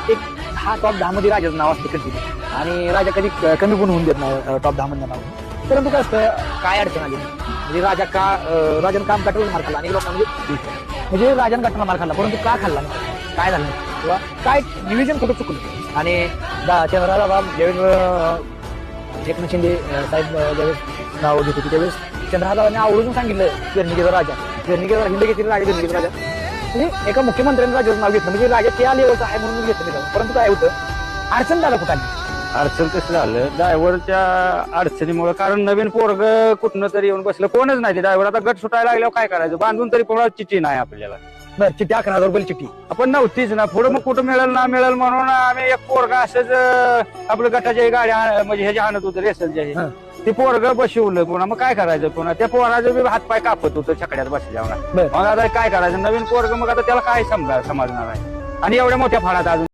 एक हा टॉप 10 मध्ये राजाचं नाव असतं कधी आणि राजा कधी कमी पण होऊन देत नाही टॉप 10 मधलं नाव. परंतु काय असतं, काय अडचण आली म्हणजे राजानं काम काटवून मार खाल्ला आणि लोकांना म्हणजे राजानं काटला मार खाल्ला, परंतु का खाल्ला, काय झालं किंवा काय नियोजन कुठं चुकलं. आणि चंद्रराजा बाब ज्यावेळेस एकनाथ शिंदे साहेब ज्यावेळेस नाव घेत होते त्यावेळेस चंद्रहाराने आवडून सांगितलं पेरणीचा राजा हिंद घेतलेला राजा पेरणीचा राजा म्हणजे एका मुख्यमंत्र्यांनी राजाचं नाव घेतलं म्हणजे राजा त्या लेवलचा आहे म्हणून घेतलं नाही. परंतु काय होतं, अडचण झालं कुठं अडचण कसं झालं ड्रायव्हरच्या अडचणीमुळे. कारण नवीन पोरग कुठनं तरी येऊन बसलं, कोणच नाही ते ड्रायव्हर. आता गट सुटायला लागल्यावर काय करायचं, बांधून तरी कोणाला चिठ्ठी नाही आपल्याला. बरं चिठ्ठी 11,000 रुपये चिठ्ठी आपण नव्हतीच ना, पुढे मग कुठं मिळेल ना मिळेल म्हणून आम्ही एक पोरगा असंच आपलं गटाच्या गाड्या म्हणजे ह्याच्या आणत होतं रेसलच्या, ते पोरग बसवलं पुन्हा. मग काय करायचं, पुन्हा त्या पोराचं बी हातपाय कापत होतं छकड्यात बसल्यावर. मग आता काय करायचं नवीन पोरग, मग आता त्याला काय समजणार आहे आणि एवढ्या मोठ्या फाळात अजून